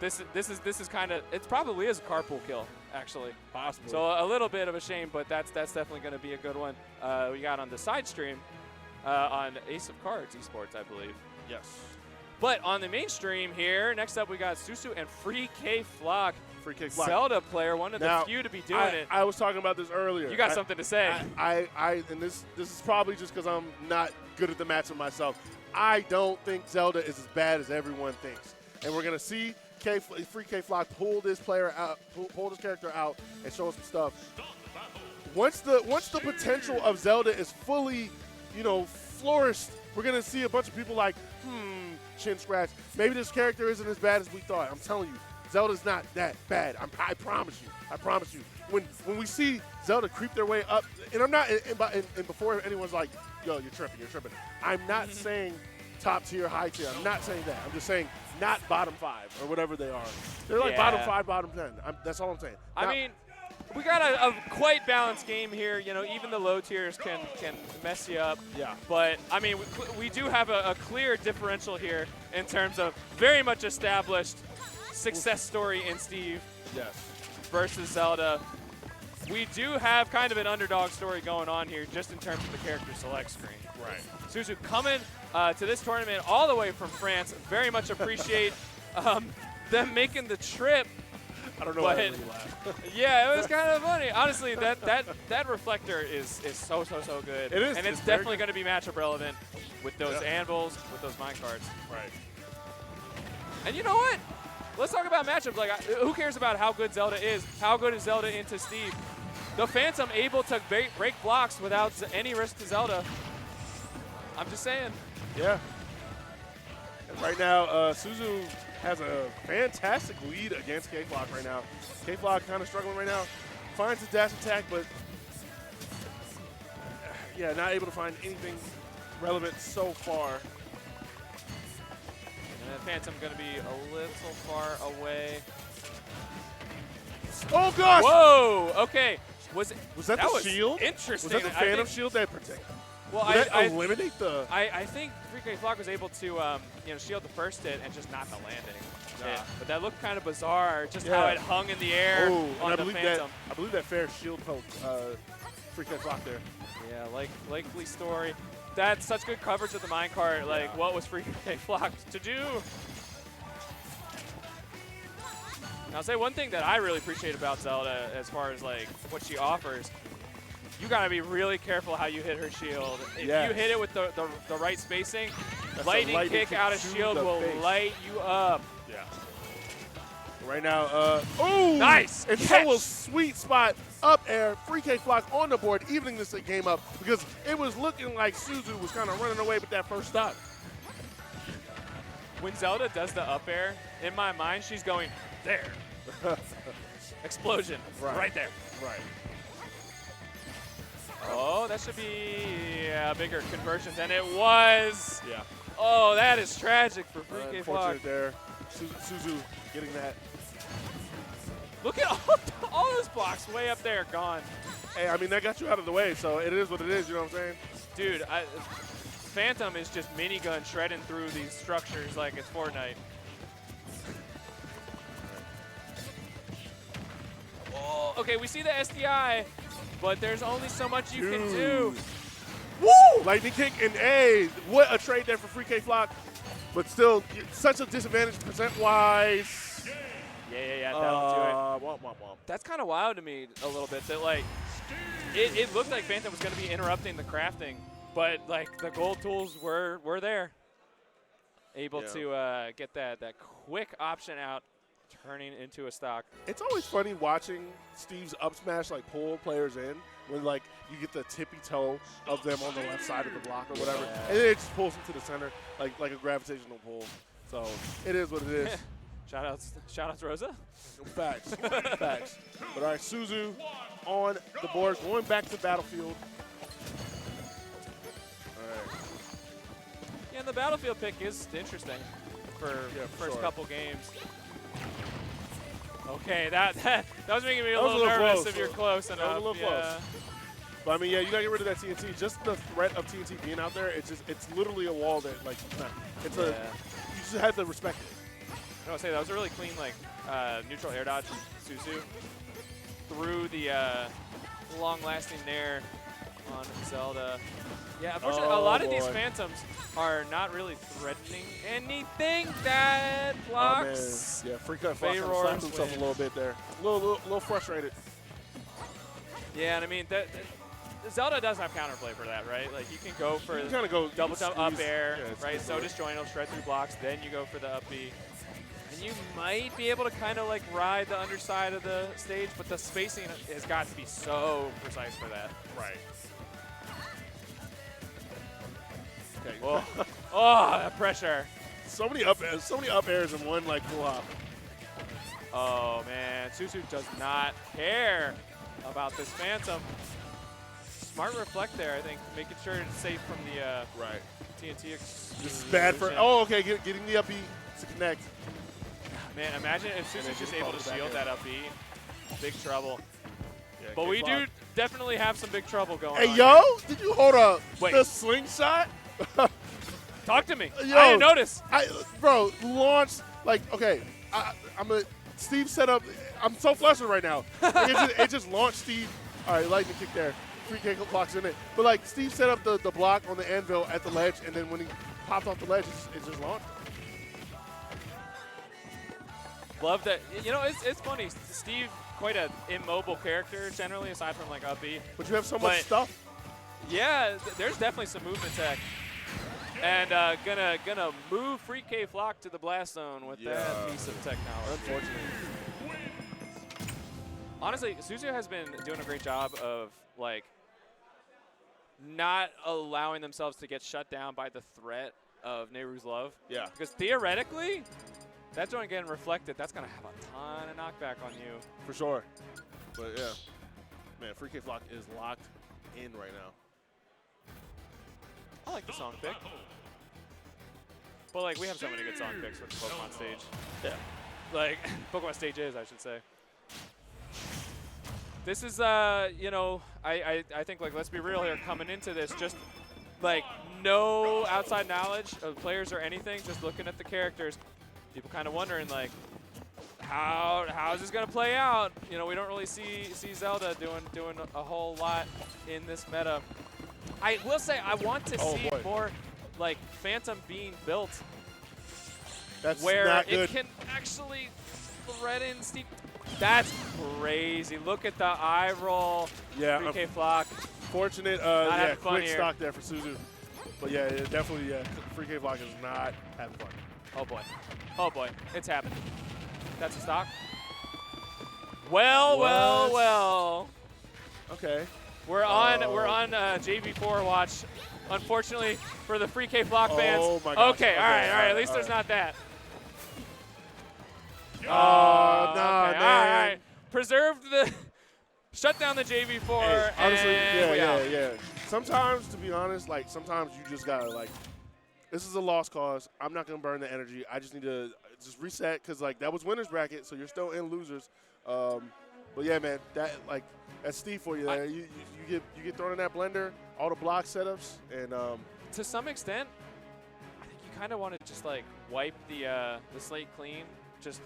this is kind of, it probably is a carpool kill, actually. Possibly. So a little bit of a shame, but that's definitely going to be a good one. We got on the side stream on Ace of Cards Esports, I believe. Yes. But on the mainstream here, next up we got Susu and Free Kayflock. Free Kayflock. Zelda player, one of the few to be doing it. I was talking about this earlier. You got something to say. And this is probably just because I'm not good at the matchup myself. I don't think Zelda is as bad as everyone thinks. And we're going to see Free Kayflock pull this player out, pull this character out and show us some stuff. Once the potential of Zelda is fully, flourished, we're going to see a bunch of people like, chin scratch. Maybe this character isn't as bad as we thought. I'm telling you, Zelda's not that bad. I promise you. I promise you. When we see Zelda creep their way up, and I'm not, and before anyone's like, yo, you're tripping. I'm not saying top tier, high tier. I'm not saying that. I'm just saying not bottom 5 or whatever they are. They're like bottom 5, bottom 10. That's all I'm saying. I mean, we got a quite balanced game here. Even the low tiers can mess you up. Yeah. But, I mean, we do have a clear differential here in terms of very much established success story in Steve versus Zelda. We do have kind of an underdog story going on here just in terms of the character select screen. Right. Susu coming to this tournament all the way from France. Very much appreciate them making the trip. I don't know why I really laughed. Yeah, it was kind of funny. Honestly, that reflector is so good. It is. And it's definitely going to be matchup relevant with those anvils, with those mine cards. Right. And you know what? Let's talk about matchups. Like, who cares about how good Zelda is? How good is Zelda into Steve? The Phantom able to break blocks without any risk to Zelda. I'm just saying. Yeah. And right now, Suzu has a fantastic lead against Kayflock right now. Kayflock kind of struggling right now. Finds his dash attack, but not able to find anything relevant so far. And the Phantom going to be a little far away. Oh, gosh! Whoa! Okay. Was that the shield? Interesting. Was that the Phantom shield that protected? Well, I eliminate the. I think Free Kayflock was able to shield the first hit and just not the landing. Hit. But that looked kind of bizarre, just how it hung in the air on the Phantom. I believe that fair shield poked Free Kayflock there. Yeah, likely story. That's such good coverage of the minecart. Like, what was Free Kayflock to do? Now, I'll say one thing that I really appreciate about Zelda as far as, like, what she offers. You got to be really careful how you hit her shield. If you hit it with the right spacing, lightning kick out of shield will light you up. Yeah. Right now, oh! Nice! And so a sweet spot up air. Free Kayflock on the board, evening this game up because it was looking like Suzu was kind of running away with that first stock. When Zelda does the up air, in my mind, she's going, there. Explosion. Right there. Right. Oh, that should be a bigger conversion than it was. Yeah. Oh, that is tragic for Free Kayflock. There. Suzu getting that. Look at all those blocks way up there gone. Hey, I mean, that got you out of the way, so it is what it is, you know what I'm saying? Dude, Phantom is just minigun shredding through these structures like it's Fortnite. Oh, okay, we see the SDI, but there's only so much you can do. Woo! Lightning kick, and hey, what a trade there for Free Kayflock. But still, such a disadvantage percent-wise. Yeah, that'll do it. Womp, womp, womp. That's kind of wild to me a little bit. That like, it looked like Phantom was going to be interrupting the crafting, but like the gold tools were there, able to get that quick option out, turning into a stock. It's always funny watching Steve's up smash like pull players in when like you get the tippy toe of them on the left side of the block or whatever, and then it just pulls them to the center like a gravitational pull. So it is what it is. Shout outs Rosa. Facts. Facts. But all right, Suzu on the board, going back to Battlefield. All right. Yeah, and the Battlefield pick is interesting for first couple games. Okay, that was making me a little nervous if you're close enough. That was a little close. But I mean, yeah, you gotta get rid of that TNT. Just the threat of TNT being out there, it's literally a wall that like you just have to respect it. I say that was a really clean like neutral air dodge from Susu through the long-lasting nair on Zelda. Yeah, unfortunately, a lot of these Phantoms are not really threatening anything that blocks. Yeah, Free Kayflock slapped himself a little bit there. A little frustrated. Yeah, and I mean, Zelda does have counterplay for that, right? Like, you can go for double jump up air, right? So disjoint will shred through blocks, then you go for the up B. And you might be able to kind of like ride the underside of the stage, but the spacing has got to be so precise for that. Right. Okay. Whoa. Oh, that pressure. So many up airs in one like pull hop. Oh man, Susu does not care about this Phantom. Smart reflect there, I think, making sure it's safe from the TNT. This is bad for. Oh, okay, getting the up B to connect. Man, imagine if Susu's just able to shield that up B. Big trouble. Yeah, but we do definitely have some big trouble going on. Hey, yo, did you hold up Wait. the slingshot? Talk to me. Yo, I didn't notice. Bro, launch, like, okay, Steve set up, I'm so flustered right now. Like, it just launched Steve. All right, lightning kick there. Free Kayflock's in it. But, like, Steve set up the block on the anvil at the ledge, and then when he popped off the ledge, it just launched. Love that. You know, it's funny. Steve, quite an immobile character generally, aside from, like, up B. But you have so much stuff. Yeah, there's definitely some movement tech. And gonna move Free Kayflock to the blast zone with that piece of technology. Unfortunately. Honestly, Susu has been doing a great job of like not allowing themselves to get shut down by the threat of Nehru's love. Yeah. Because theoretically, that joint getting reflected, that's gonna have a ton of knockback on you. For sure. But yeah, man, Free Kayflock is locked in right now. I like the song pick. But like, we have so many good song picks with the Pokemon stage. Yeah. Like, Pokemon stages, I should say. This is, you know, I think, like, let's be real here, coming into this, just, like, no outside knowledge of players or anything, just looking at the characters. People kind of wondering, like, how is this going to play out? You know, we don't really see Zelda doing a whole lot in this meta. I will say I want to see more like Phantom being built where it can actually threaten Steve. That's crazy. Look at the eye roll. Yeah. Free Kayflock. Fortunate, quick stock there for Suzu. But yeah, definitely, Free Kayflock is not having fun. Oh boy. Oh boy. It's happening. That's a stock. Well. Okay. We're on JV4 watch. Unfortunately for the Free Kayflock fans. Oh my gosh. Okay, all right. At least there's not that. Oh, no, okay, man. All right. Preserve the shut down the JV4. Hey, honestly, and yeah. Sometimes, to be honest, like sometimes you just gotta like, this is a lost cause. I'm not gonna burn the energy. I just need to just reset because like that was winners bracket, so you're still in losers. But yeah, man, that's Steve for you there. You get thrown in that blender, all the block setups, and to some extent, I think you kind of want to just like wipe the slate clean, just